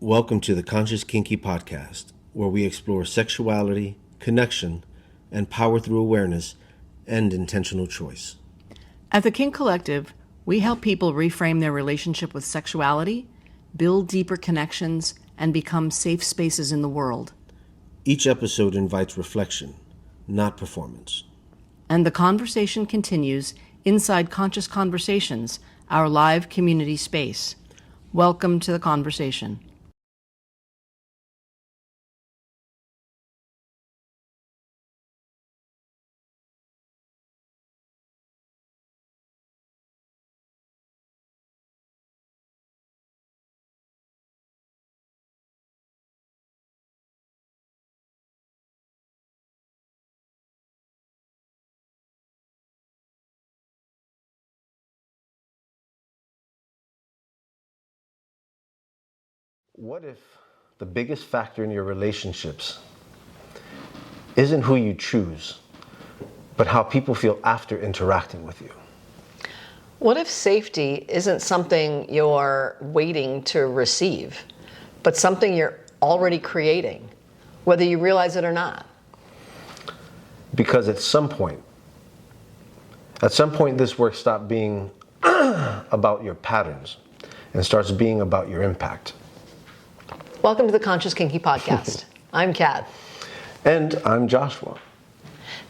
Welcome to the Conscious Kinky Podcast, where we explore sexuality, connection, and power through awareness and intentional choice. At the Kink Collective, we help people reframe their relationship with sexuality, build deeper connections, and become safe spaces in the world. Each episode invites reflection, not performance. And the conversation continues inside Conscious Conversations, our live community space. Welcome to the conversation. What if the biggest factor in your relationships isn't who you choose, but how people feel after interacting with you? What if safety isn't something you're waiting to receive, but something you're already creating, whether you realize it or not? Because at some point, this work stops being about your patterns and starts being about your impact. Welcome to the Conscious Kinky Podcast. I'm Kat. And I'm Joshua.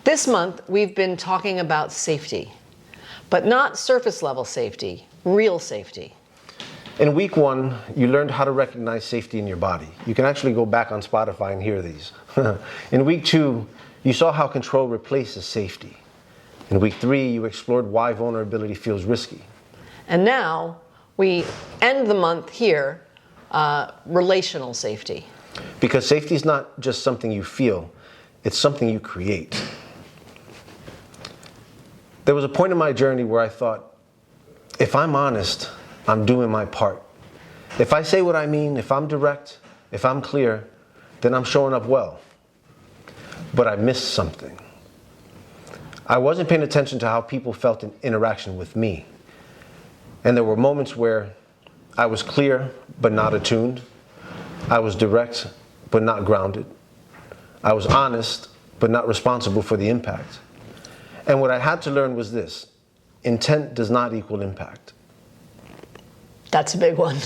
This month, we've been talking about safety, but not surface level safety, real safety. In week 1, you learned how to recognize safety in your body. You can actually go back on Spotify and hear these. In week 2, you saw how control replaces safety. In week 3, you explored why vulnerability feels risky. And now, we end the month here, relational safety. Because safety is not just something you feel, it's something you create. There was a point in my journey where I thought, if I'm honest, I'm doing my part. If I say what I mean, if I'm direct, if I'm clear, then I'm showing up well. But I missed something. I wasn't paying attention to how people felt in interaction with me. And there were moments where I was clear, but not attuned. I was direct, but not grounded. I was honest, but not responsible for the impact. And what I had to learn was this: intent does not equal impact. That's a big one.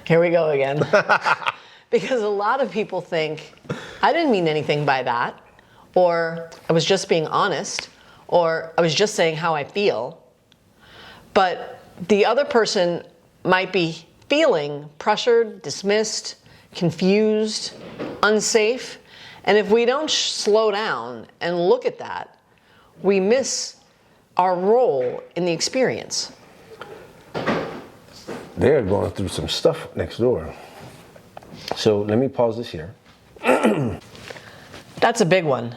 Here we go again. Because a lot of people think, I didn't mean anything by that, or I was just being honest, or I was just saying how I feel. But the other person might be feeling pressured, dismissed, confused, unsafe. And if we don't slow down and look at that, we miss our role in the experience. They're going through some stuff next door. So let me pause this here. That's a big one.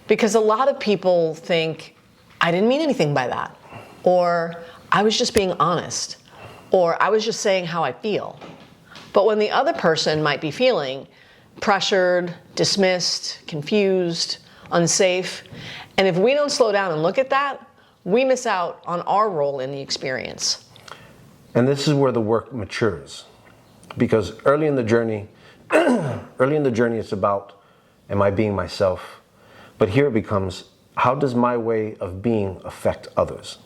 Because a lot of people think, I didn't mean anything by that. Or I was just being honest, or I was just saying how I feel. But when the other person might be feeling pressured, dismissed, confused, unsafe, and if we don't slow down and look at that, we miss out on our role in the experience. And this is where the work matures. Because early in the journey, it's about, am I being myself? But here it becomes, how does my way of being affect others?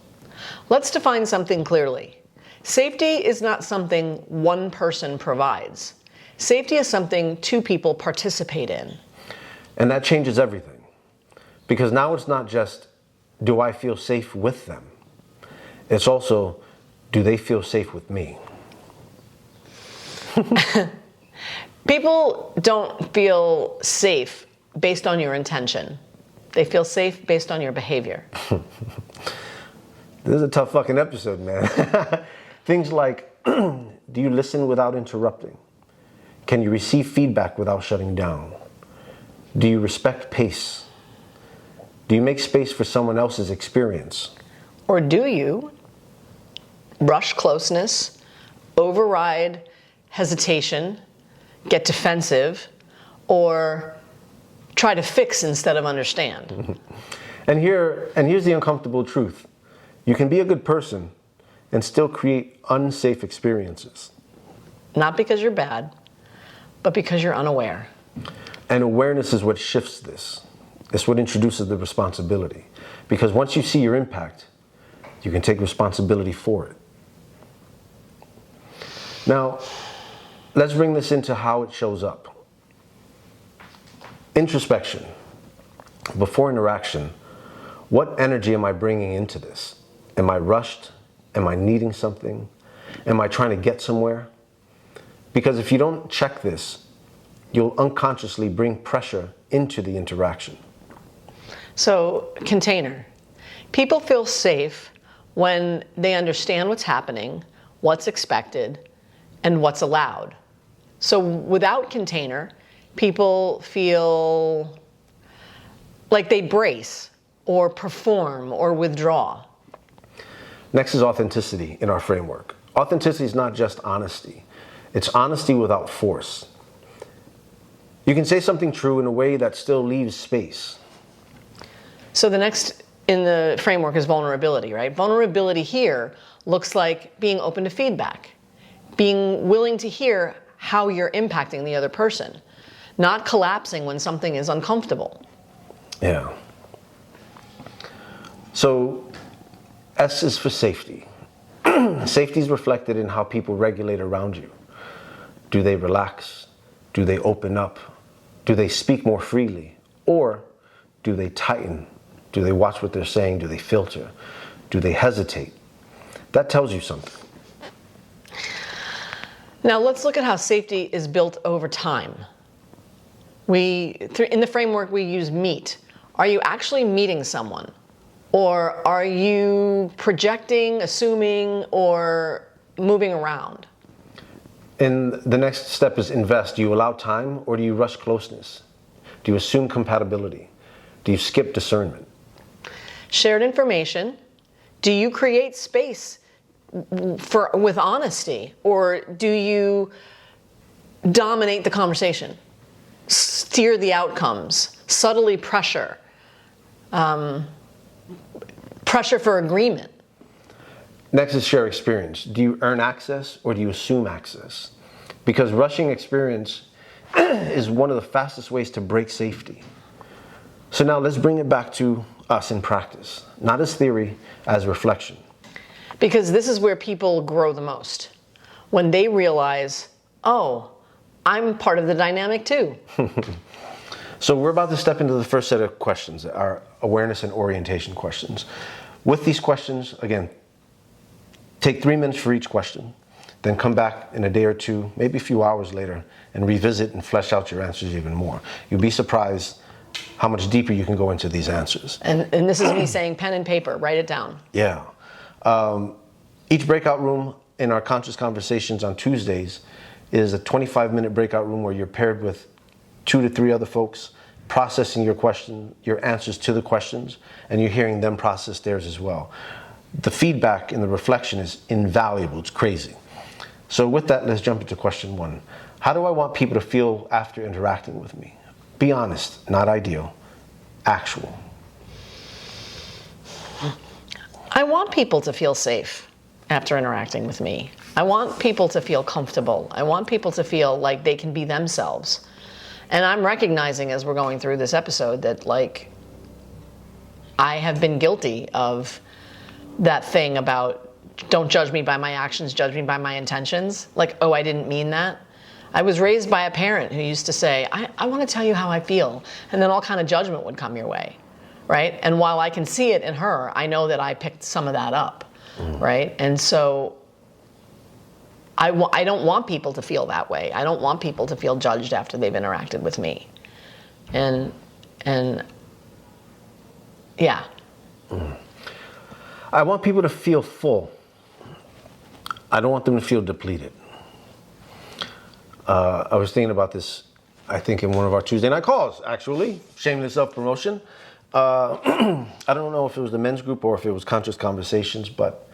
Let's define something clearly. Safety is not something one person provides. Safety is something two people participate in. And that changes everything. Because now it's not just, do I feel safe with them? It's also, do they feel safe with me? People don't feel safe based on your intention. They feel safe based on your behavior. This is a tough fucking episode, man. Things like, do you listen without interrupting? Can you receive feedback without shutting down? Do you respect pace? Do you make space for someone else's experience? Or do you rush closeness, override hesitation, get defensive, or try to fix instead of understand? And here's the uncomfortable truth. You can be a good person and still create unsafe experiences. Not because you're bad, but because you're unaware. And awareness is what shifts this. It's what introduces the responsibility. Because once you see your impact, you can take responsibility for it. Now, let's bring this into how it shows up. Introspection. Before interaction, what energy am I bringing into this? Am I rushed? Am I needing something? Am I trying to get somewhere? Because if you don't check this, you'll unconsciously bring pressure into the interaction. So, container. People feel safe when they understand what's happening, what's expected, and what's allowed. So without container, people feel like they brace or perform or withdraw. Next is authenticity in our framework. Authenticity is not just honesty. It's honesty without force. You can say something true in a way that still leaves space. So the next in the framework is vulnerability, right? Vulnerability here looks like being open to feedback, being willing to hear how you're impacting the other person, not collapsing when something is uncomfortable. Yeah. So S is for safety. Safety is reflected in how people regulate around you. Do they relax? Do they open up? Do they speak more freely? Or do they tighten? Do they watch what they're saying? Do they filter? Do they hesitate? That tells you something. Now let's look at how safety is built over time. In the framework we use meet. Are you actually meeting someone? Or are you projecting, assuming, or moving around? And the next step is invest. Do you allow time or do you rush closeness? Do you assume compatibility? Do you skip discernment? Shared information. Do you create space with honesty, or do you dominate the conversation, steer the outcomes, subtly pressure, pressure for agreement? Next is share experience. Do you earn access or do you assume access? Because rushing experience is one of the fastest ways to break safety. So now let's bring it back to us in practice, not as theory, as reflection. Because this is where people grow the most. When they realize, oh, I'm part of the dynamic too. So we're about to step into the first set of questions, our awareness and orientation questions. With these questions, again, take 3 minutes for each question, then come back in a day or two, maybe a few hours later, and revisit and flesh out your answers even more. You'll be surprised how much deeper you can go into these answers. And this is me saying pen and paper, write it down. Yeah. Each breakout room in our Conscious Conversations on Tuesdays is a 25-minute breakout room where you're paired with 2 to 3 other folks, processing your answers to the questions, and you're hearing them process theirs as well. The feedback and the reflection is invaluable. It's crazy. So with that, let's jump into question 1. How do I want people to feel after interacting with me? Be honest, not ideal, actual. I want people to feel safe after interacting with me. I want people to feel comfortable. I want people to feel like they can be themselves. And I'm recognizing as we're going through this episode that, like, I have been guilty of that thing about don't judge me by my actions, judge me by my intentions. Like, oh, I didn't mean that. I was raised by a parent who used to say, I want to tell you how I feel. And then all kind of judgment would come your way, right? And while I can see it in her, I know that I picked some of that up, right? And so I don't want people to feel that way. I don't want people to feel judged after they've interacted with me. And yeah. I want people to feel full. I don't want them to feel depleted. I was thinking about this, I think, in one of our Tuesday night calls, actually. Shameless self-promotion. I don't know if it was the men's group or if it was Conscious Conversations, but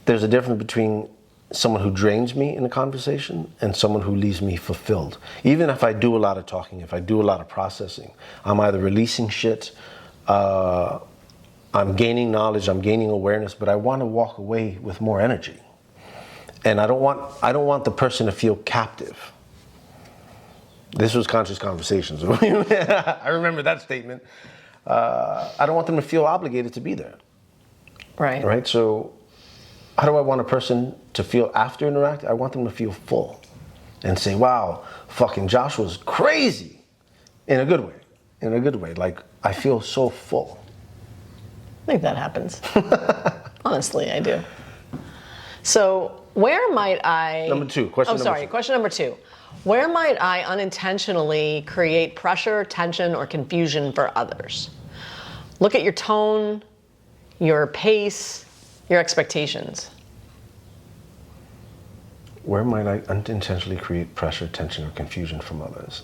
there's a difference between someone who drains me in a conversation and someone who leaves me fulfilled. Even if I do a lot of talking, if I do a lot of processing, I'm either releasing shit, I'm gaining knowledge, I'm gaining awareness, but I want to walk away with more energy. And I don't want the person to feel captive. This was Conscious Conversations. I remember that statement. I don't want them to feel obligated to be there. Right. Right? So how do I want a person to feel after interact? I want them to feel full and say, wow, fucking Josh was crazy. In a good way. In a good way. Like, I feel so full. I think that happens. Honestly, I do. So where might I... Number two. Question number two. Where might I unintentionally create pressure, tension, or confusion for others? Look at your tone, your pace, your expectations. Where might I unintentionally create pressure, tension, or confusion from others?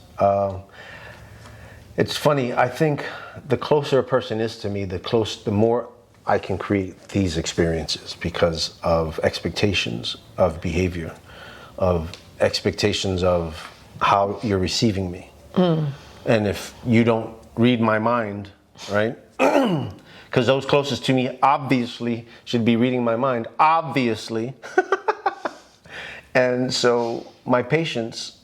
It's funny. I think the closer a person is to me, the more I can create these experiences because of expectations of behavior, of expectations of how you're receiving me. And if you don't read my mind, right? Because those closest to me obviously should be reading my mind, obviously. And so my patience,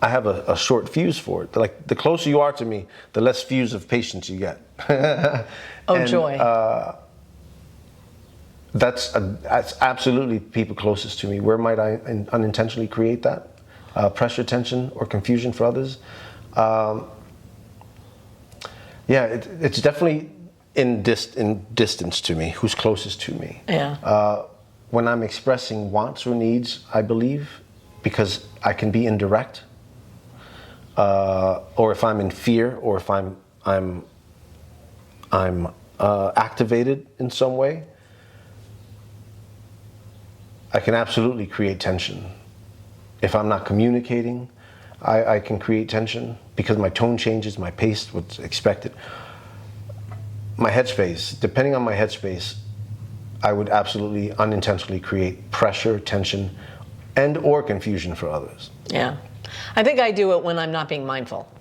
I have a short fuse for it. Like, the closer you are to me, the less fuse of patience you get. Joy. That's absolutely people closest to me. Where might I unintentionally create that? Pressure, tension, or confusion for others? It's definitely in distance to me. Who's closest to me? Yeah. When I'm expressing wants or needs, I believe, because I can be indirect. Or if I'm in fear, or if I'm activated in some way, I can absolutely create tension. If I'm not communicating, I can create tension because my tone changes, my pace, what's expected. My headspace, depending on my headspace, I would absolutely unintentionally create pressure, tension, and or confusion for others. Yeah. I think I do it when I'm not being mindful.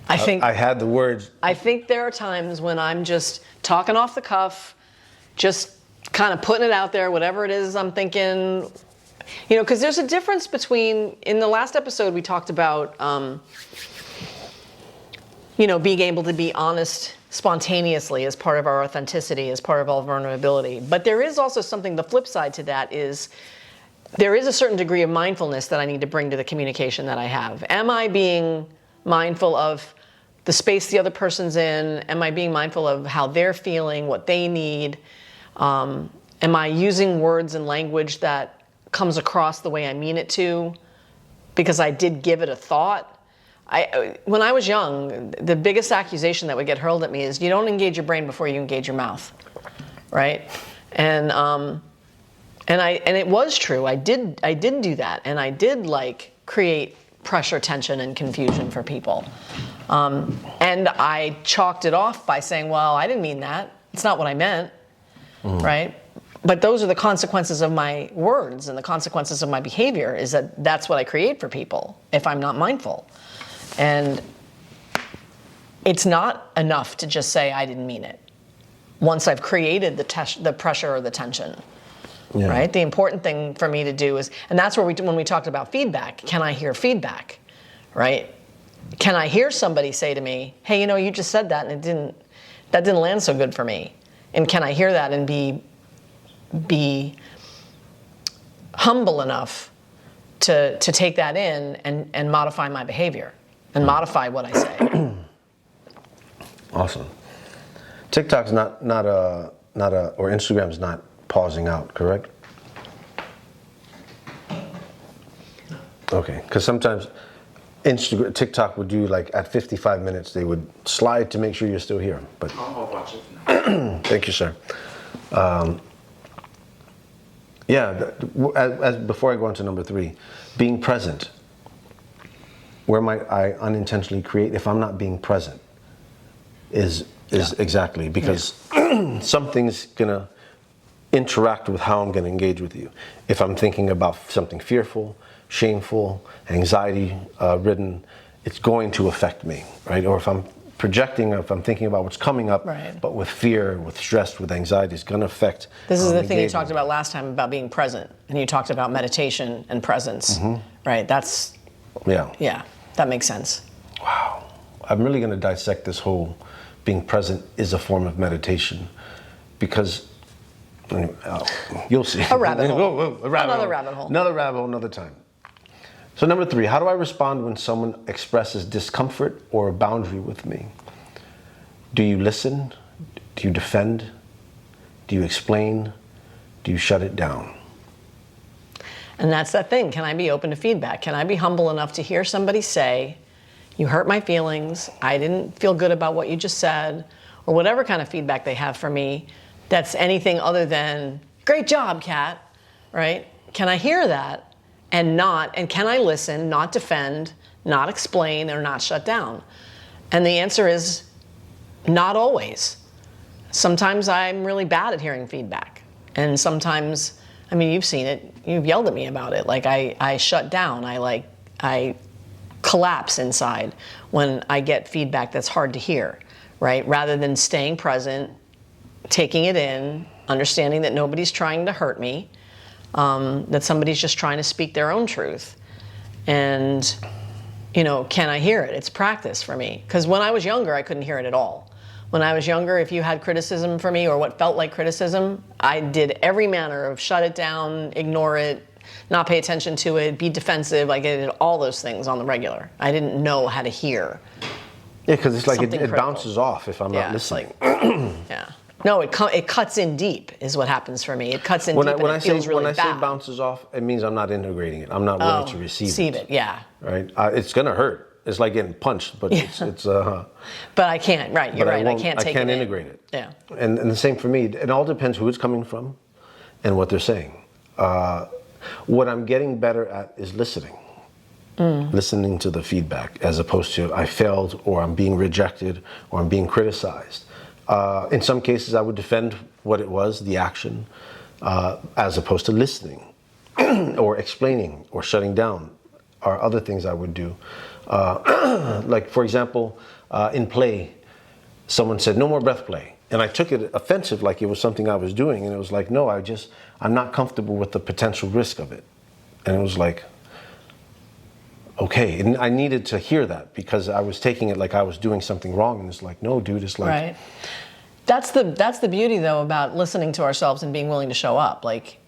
I had the words. I think there are times when I'm just talking off the cuff, just kind of putting it out there, whatever it is I'm thinking. Because there's a difference between, in the last episode we talked about, being able to be honest spontaneously as part of our authenticity, as part of our vulnerability. But there is also something, the flip side to that is, there is a certain degree of mindfulness that I need to bring to the communication that I have. Am I being mindful of the space the other person's in? Am I being mindful of how they're feeling, what they need? Am I using words and language that comes across the way I mean it to? Because I did give it a thought. When I was young, the biggest accusation that would get hurled at me is, you don't engage your brain before you engage your mouth, right? And it was true. I did do that, and I did create pressure, tension, and confusion for people. And I chalked it off by saying, well, I didn't mean that. It's not what I meant, right? But those are the consequences of my words and the consequences of my behavior, is that's what I create for people if I'm not mindful. And it's not enough to just say I didn't mean it once I've created the pressure or the tension. Yeah. Right? The important thing for me to do is, and that's where when we talked about feedback, can I hear feedback? Right? Can I hear somebody say to me, hey, you just said that and that didn't land so good for me. And can I hear that and be humble enough to take that in and modify my behavior and modify what I say? Awesome. TikTok's not or Instagram's not pausing out, correct? Okay, because sometimes TikTok would do at 55 minutes, they would slide to make sure you're still here. But I'll watch it now. Thank you, sir. Before I go on to number 3, being present. Where might I unintentionally create if I'm not being present? Is exactly because something's gonna interact with how I'm gonna engage with you. If I'm thinking about something fearful, shameful, anxiety ridden, it's going to affect me, right? Or if I'm projecting, if I'm thinking about what's coming up, Right. but with fear, with stress, with anxiety, is going to affect. This is the thing you engagement. talked about last time about being present, and you talked about meditation and presence, right? That's, Yeah. that makes sense. Wow. I'm really going to dissect this whole being present is a form of meditation, because you'll see. A rabbit hole. A rabbit Another hole. rabbit hole. Another rabbit hole, another time. So number 3, how do I respond when someone expresses discomfort or a boundary with me? Do you listen? Do you defend? Do you explain? Do you shut it down? And that's that thing. Can I be open to feedback? Can I be humble enough to hear somebody say, you hurt my feelings, I didn't feel good about what you just said, or whatever kind of feedback they have for me that's anything other than, great job, Kat, right? Can I hear that and can I listen, not defend, not explain, or not shut down? And the answer is not always. Sometimes I'm really bad at hearing feedback. And sometimes, I mean, you've seen it, you've yelled at me about it. Like I shut down, I collapse inside when I get feedback that's hard to hear, right? Rather than staying present, taking it in, understanding that nobody's trying to hurt me, that somebody's just trying to speak their own truth. And, can I hear it? It's practice for me. Because when I was younger, I couldn't hear it at all. When I was younger, if you had criticism for me or what felt like criticism, I did every manner of shut it down, ignore it, not pay attention to it, be defensive. I did all those things on the regular. I didn't know how to hear. Yeah, because it's like Something it critical. bounces off if I'm not listening. Yeah. No, it cuts in deep is what happens for me. It cuts in deep and it feels really bad. When I say bounces off, it means I'm not integrating it. I'm not willing to receive it. Yeah. Right? It's going to hurt. It's like getting punched, but it's But I can't, right, you're right. I can't take it I can't in. integrate it. Yeah. And the same for me. It all depends who it's coming from and what they're saying. What I'm getting better at is listening. Listening to the feedback as opposed to I failed or I'm being rejected or I'm being criticized. In some cases, I would defend what it was, the action, as opposed to listening or explaining or shutting down are other things I would do. Like, for example, in play, someone said, no more breath play. And I took it offensive, like it was something I was doing. And it was like, no, I'm not comfortable with the potential risk of it. And it was like, okay. And I needed to hear that because I was taking it like I was doing something wrong. And it's like, no, dude, it's like. Right. That's the beauty, though, about listening to ourselves and being willing to show up. Like,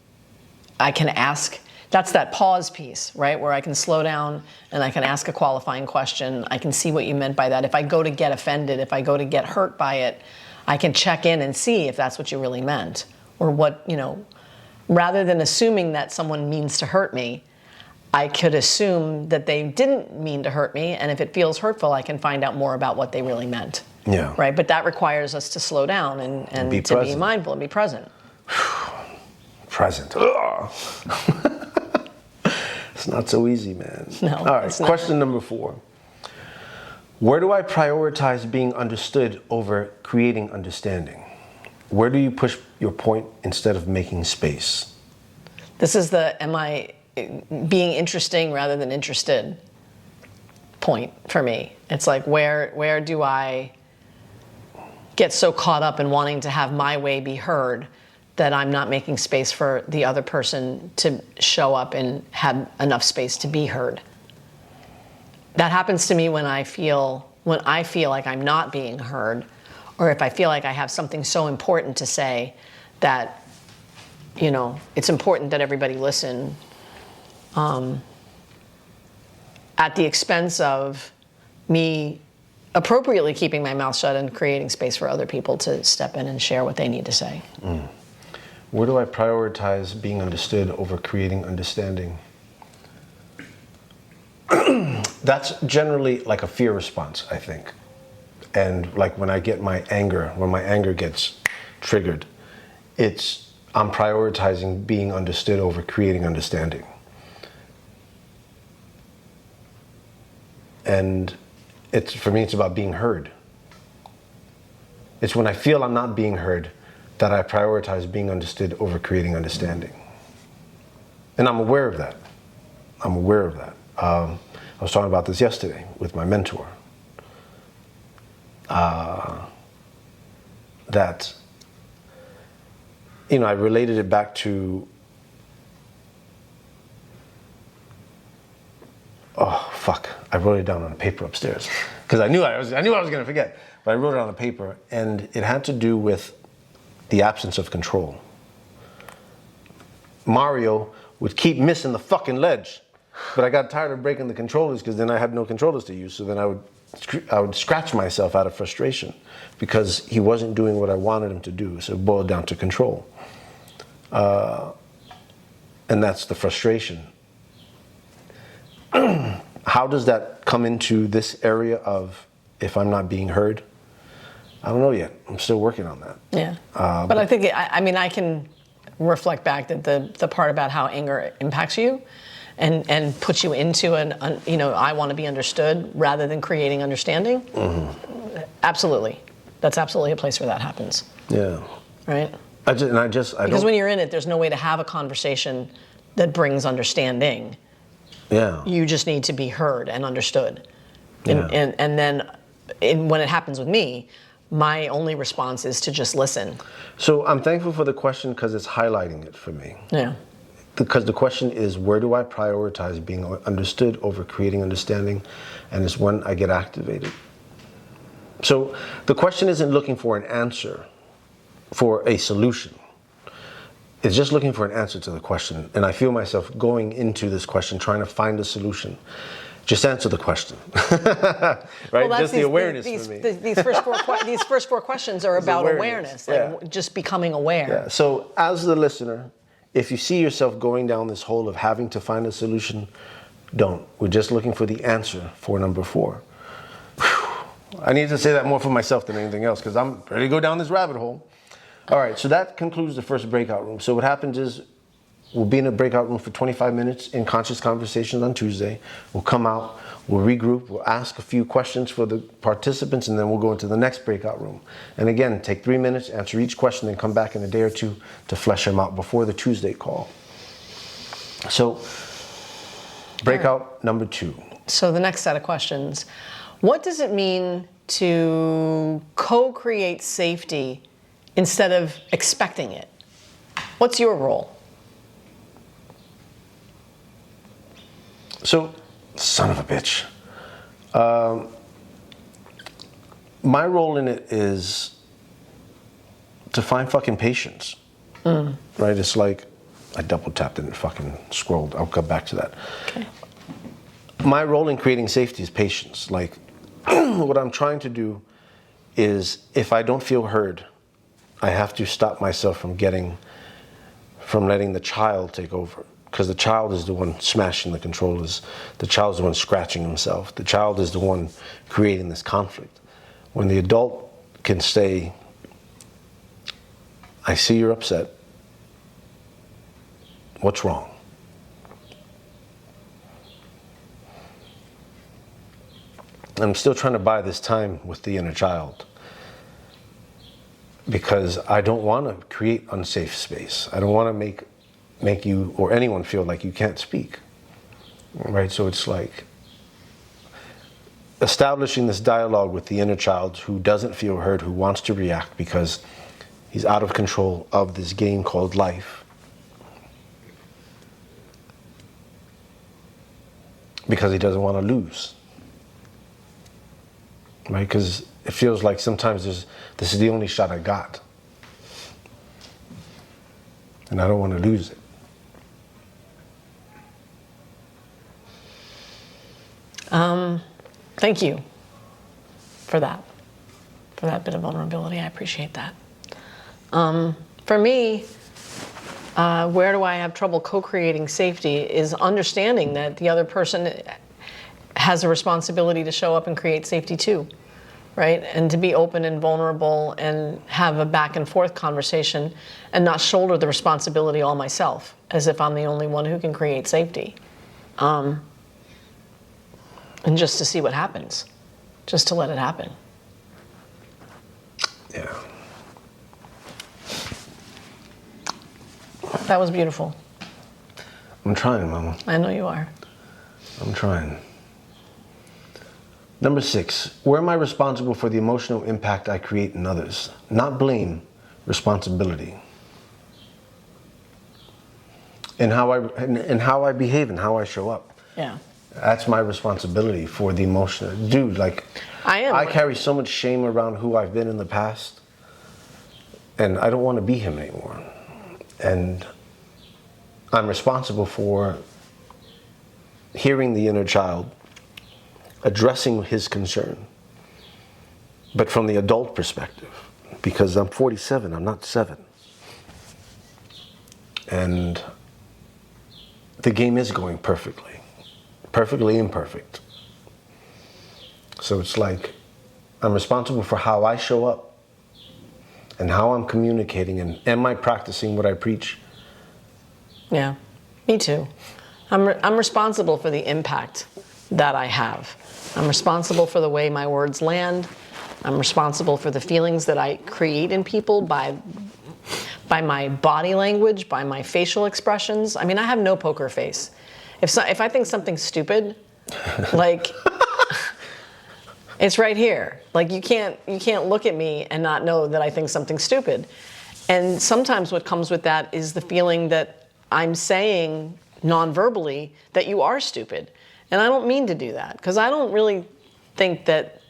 I can ask, that's that pause piece, right? Where I can slow down and I can ask a qualifying question. I can see what you meant by that. If I go to get offended, if I go to get hurt by it, I can check in and see if that's what you really meant. Or what, rather than assuming that someone means to hurt me, I could assume that they didn't mean to hurt me. And if it feels hurtful, I can find out more about what they really meant. Yeah. Right. But that requires us to slow down and be to be present. mindful and be present. Present. It's not so easy, man. No, All right, it's not. question number 4. Where do I prioritize being understood over creating understanding? Where do you push your point instead of making space? This is am I being interesting rather than interested point for me. It's like, where do I get so caught up in wanting to have my way be heard that I'm not making space for the other person to show up and have enough space to be heard? That happens to me when I feel like I'm not being heard, or if I feel like I have something so important to say that, it's important that everybody listen, at the expense of me appropriately keeping my mouth shut and creating space for other people to step in and share what they need to say. Where do I prioritize being understood over creating understanding? That's generally like a fear response, I think. And like when I get my anger gets triggered, I'm prioritizing being understood over creating understanding. And for me, it's about being heard. It's when I feel I'm not being heard that I prioritize being understood over creating understanding. And I'm aware of that. I was talking about this yesterday with my mentor. that, I related it back to, oh fuck, I wrote it down on paper upstairs because I knew I was going to forget, but I wrote it on the paper, and it had to do with the absence of control. Mario would keep missing the fucking ledge, but I got tired of breaking the controllers because then I had no controllers to use. So then I would scratch myself out of frustration because he wasn't doing what I wanted him to do. So it boiled down to control. And that's the frustration. How does that come into this area of if I'm not being heard? I don't know yet. I'm still working on that. Yeah. But I think, I can reflect back that the part about how anger impacts you and puts you into I want to be understood rather than creating understanding. Mm-hmm. Absolutely. That's absolutely a place where that happens. Yeah. Right? Because when you're in it, there's no way to have a conversation that brings understanding. Yeah. You just need to be heard and understood. Yeah. And then when it happens with me, my only response is to just listen. So I'm thankful for the question because it's highlighting it for me. Yeah. Because the question is, where do I prioritize being understood over creating understanding? And it's when I get activated. So the question isn't looking for an answer, for a solution. It's just looking for an answer to the question. And I feel myself going into this question, trying to find a solution. Just answer the question, right? Well, just the awareness for me. These first four questions are about awareness, just becoming aware. Yeah. So as the listener, if you see yourself going down this hole of having to find a solution, don't. We're just looking for the answer for number 4. Whew. I need to say that more for myself than anything else because I'm ready to go down this rabbit hole. All right, so that concludes the first breakout room. So what happens is we'll be in a breakout room for 25 minutes in Conscious Conversations on Tuesday. We'll come out, we'll regroup, we'll ask a few questions for the participants, and then we'll go into the next breakout room. And again, take 3 minutes, answer each question, then come back in a day or two to flesh them out before the Tuesday call. So, breakout number 2. So the next set of questions. What does it mean to co-create safety instead of expecting it? What's your role? So, son of a bitch. My role in it is to find fucking patience. Right? It's like, I double tapped and fucking scrolled. I'll come back to that. Okay. My role in creating safety is patience. Like, what I'm trying to do is, if I don't feel heard, I have to stop myself from letting the child take over. Because the child is the one smashing the controllers. The child is the one scratching himself. The child is the one creating this conflict. When the adult can say, I see you're upset. What's wrong? I'm still trying to buy this time with the inner child. Because I don't want to create unsafe space. I don't want to make you or anyone feel like you can't speak, right? So it's like establishing this dialogue with the inner child who doesn't feel heard, who wants to react because he's out of control of this game called life. Because he doesn't want to lose, right? Because it feels like sometimes this is the only shot I got. And I don't want to lose it. Thank you for that bit of vulnerability. I appreciate that. For me, where do I have trouble co-creating safety is understanding that the other person has a responsibility to show up and create safety too, right? And to be open and vulnerable and have a back and forth conversation and not shoulder the responsibility all myself as if I'm the only one who can create safety. And just to see what happens, just to let it happen. Yeah. That was beautiful. I'm trying, Mama. I know you are. I'm trying. Number 6, where am I responsible for the emotional impact I create in others? Not blame, responsibility. And how I behave and how I show up. Yeah. That's my responsibility for the emotional. Dude, like, I carry so much shame around who I've been in the past, and I don't want to be him anymore. And I'm responsible for hearing the inner child, addressing his concern, but from the adult perspective, because I'm 47, I'm not 7. And the game is going perfectly imperfect. So it's like I'm responsible for how I show up and how I'm communicating, and am I practicing what I preach? Yeah, me too. I'm responsible for the impact that I have. I'm responsible for the way my words land. I'm responsible for the feelings that I create in people by my body language, by my facial expressions. I mean, I have no poker face. If I think something's stupid, like, it's right here. Like, you can't look at me and not know that I think something's stupid. And sometimes what comes with that is the feeling that I'm saying non-verbally that you are stupid. And I don't mean to do that, because I don't really think that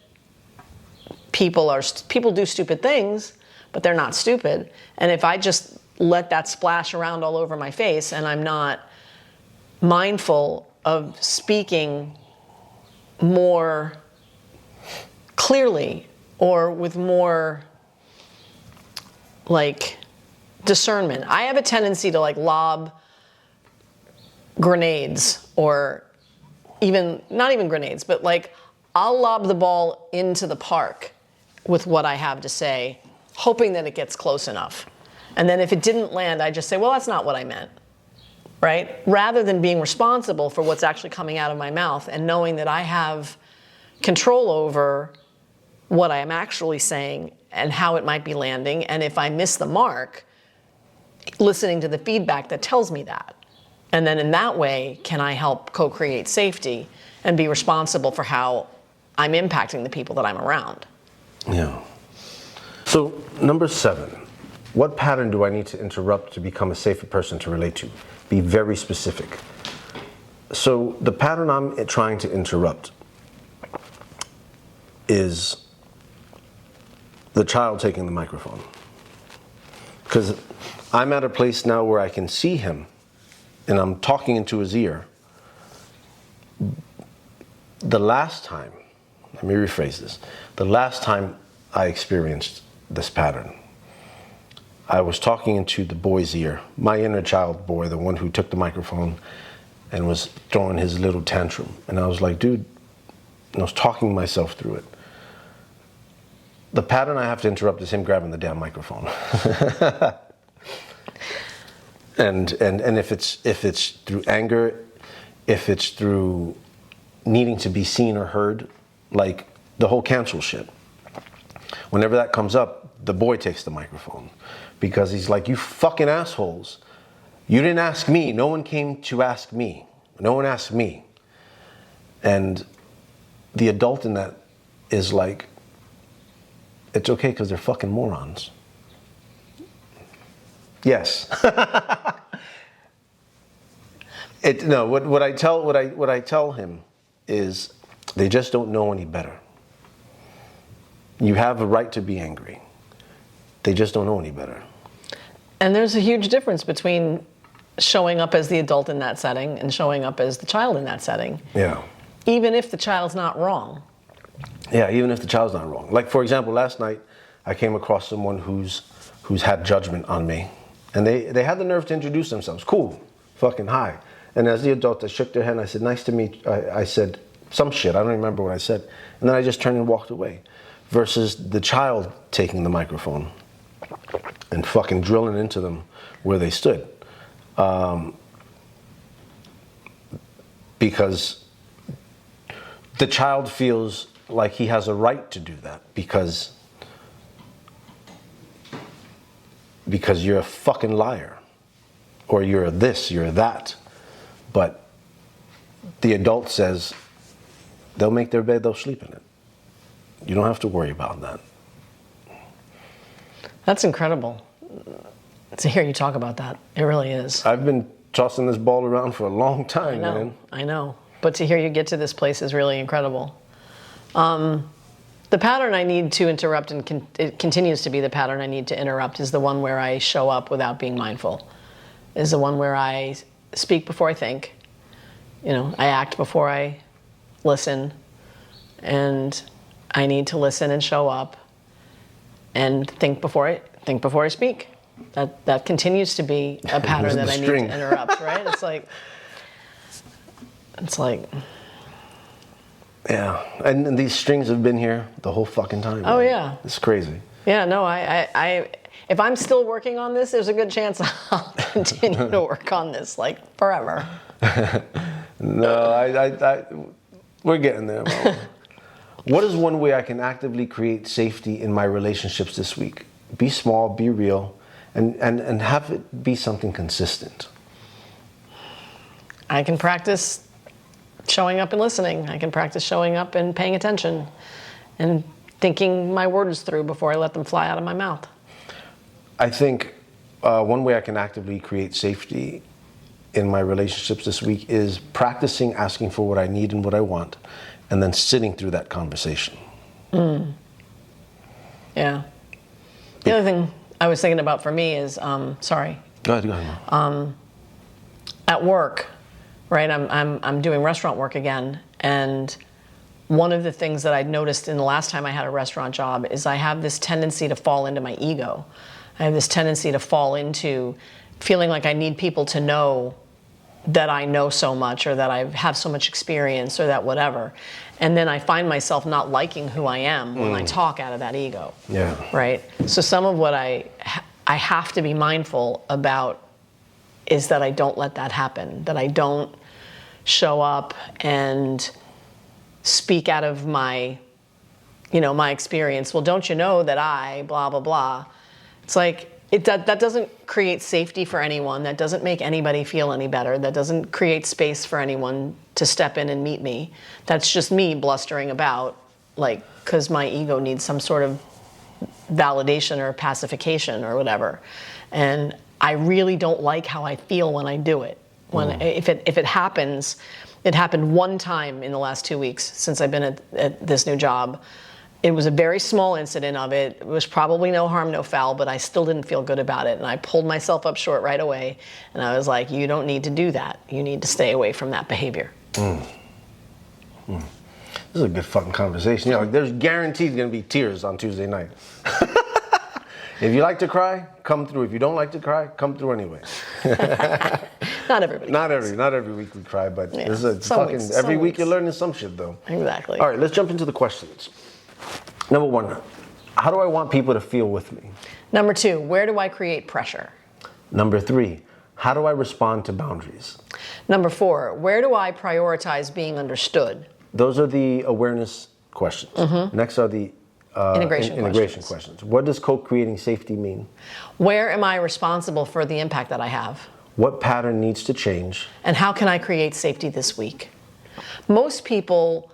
people do stupid things, but they're not stupid. And if I just let that splash around all over my face and I'm not mindful of speaking more clearly or with more like discernment. I have a tendency to like lob grenades, or not even grenades, but like I'll lob the ball into the park with what I have to say, hoping that it gets close enough. And then if it didn't land, I just say, well, that's not what I meant, right? Rather than being responsible for what's actually coming out of my mouth and knowing that I have control over what I am actually saying and how it might be landing. And if I miss the mark, listening to the feedback that tells me that. And then in that way, can I help co-create safety and be responsible for how I'm impacting the people that I'm around? Yeah. So, number 7, what pattern do I need to interrupt to become a safer person to relate to? Be very specific. So, the pattern I'm trying to interrupt is the child taking the microphone. Because I'm at a place now where I can see him and I'm talking into his ear. The last time, let me rephrase this. The last time I experienced this pattern, I was talking into the boy's ear, my inner child boy, the one who took the microphone and was throwing his little tantrum. And I was like, dude, and I was talking myself through it. The pattern I have to interrupt is him grabbing the damn microphone. And if it's through anger, if it's through needing to be seen or heard, like the whole cancel shit. Whenever that comes up, the boy takes the microphone because he's like, you fucking assholes. You didn't ask me. No one came to ask me. No one asked me. And the adult in that is like, it's okay because they're fucking morons. Yes. What I tell him is they just don't know any better. You have a right to be angry. They just don't know any better. And there's a huge difference between showing up as the adult in that setting and showing up as the child in that setting. Yeah. Even if the child's not wrong. Yeah, even if the child's not wrong. Like, for example, last night I came across someone who's had judgment on me. And they had the nerve to introduce themselves. Cool. Fucking hi. And as the adult, I shook their hand. I said, nice to meet you. I said some shit. I don't remember what I said. And then I just turned and walked away. Versus the child taking the microphone and fucking drilling into them where they stood. Because the child feels like he has a right to do that because you're a fucking liar, or you're this, you're that. But the adult says, They'll make their bed, they'll sleep in it. You don't have to worry about that. That's incredible to hear you talk about that. It really is. I've been tossing this ball around for a long time, man. I know. But to hear you get to this place is really incredible. The pattern I need to interrupt, and it continues to be the pattern I need to interrupt, is the one where I show up without being mindful. Is the one where I speak before I think. I act before I listen. And I need to listen and show up and think before I speak. That continues to be a pattern that I need to interrupt, right? It's like yeah, and these strings have been here the whole fucking time. Oh, man. yeah. It's crazy. Yeah, no, I if I'm still working on this, there's a good chance I'll continue to work on this like forever. No, we're getting there, man. What is one way I can actively create safety in my relationships this week? Be small, be real, and have it be something consistent. I can practice showing up and listening. I can practice showing up and paying attention and thinking my words through before I let them fly out of my mouth. I think one way I can actively create safety in my relationships this week is practicing asking for what I need and what I want, and then sitting through that conversation. Yeah. The other thing I was thinking about for me is, sorry. Go ahead. At work, right? I'm doing restaurant work again, and one of the things that I'd noticed in the last time I had a restaurant job is I have this tendency to fall into my ego. I have this tendency to fall into feeling like I need people to know that I know so much, or that I have so much experience, or that whatever. And then I find myself not liking who I am when I talk out of that ego. Yeah. Right? So some of what I have to be mindful about is that I don't let that happen, that I don't show up and speak out of my experience. Well, don't you know that I blah, blah, blah. It's like, that doesn't create safety for anyone. That doesn't make anybody feel any better. That doesn't create space for anyone to step in and meet me. That's just me blustering about, like, because my ego needs some sort of validation or pacification or whatever. And I really don't like how I feel when I do it. If it happens, it happened one time in the last 2 weeks since I've been at this new job. It was a very small incident of it. It was probably no harm, no foul, but I still didn't feel good about it. And I pulled myself up short right away. And I was like, you don't need to do that. You need to stay away from that behavior. This is a good fucking conversation. There's guaranteed going to be tears on Tuesday night. If you like to cry, come through. If you don't like to cry, come through anyway. Not everybody. Not every week we cry, but Yeah, this is every week you're learning some shit though. Exactly. All right, let's jump into the questions. Number 1, how do I want people to feel with me? Number 2, where do I create pressure? Number 3, how do I respond to boundaries? Number 4, where do I prioritize being understood? Those are the awareness questions. Next are the integration questions. What does co-creating safety mean? Where am I responsible for the impact that I have? What pattern needs to change? And how can I create safety this week? Most people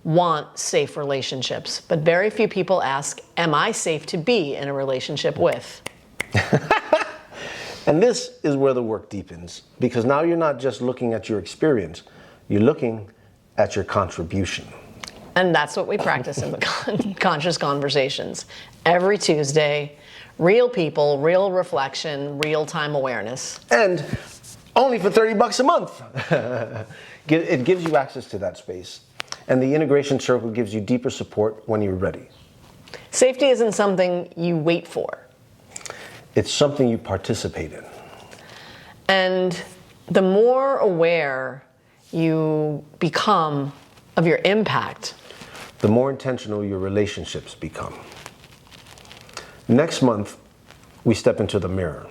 want safe relationships, but very few people ask, am I safe to be in a relationship with? And this is where the work deepens, because now you're not just looking at your experience, you're looking at your contribution. And that's what we practice in the Conscious Conversations. Every Tuesday, real people, real reflection, real-time awareness. And only for $30 a month. It gives you access to that space. And the integration circle gives you deeper support when you're ready. Safety isn't something you wait for. It's something you participate in. And the more aware you become of your impact, the more intentional your relationships become. Next month, we step into the mirror,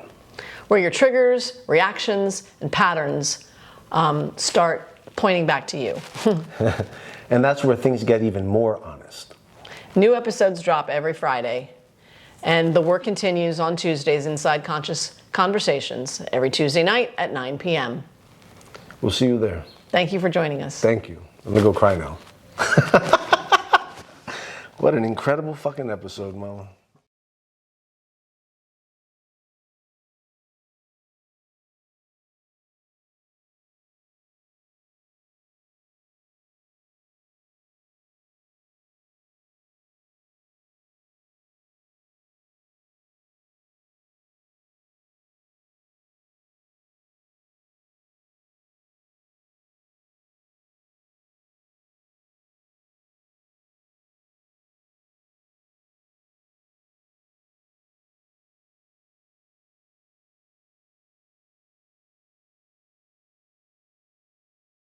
where your triggers, reactions, and patterns start pointing back to you. And that's where things get even more honest. New episodes drop every Friday, and the work continues on Tuesdays inside Conscious Conversations every Tuesday night at 9 p.m. We'll see you there. Thank you for joining us. Thank you. I'm gonna go cry now. What an incredible fucking episode, Mama.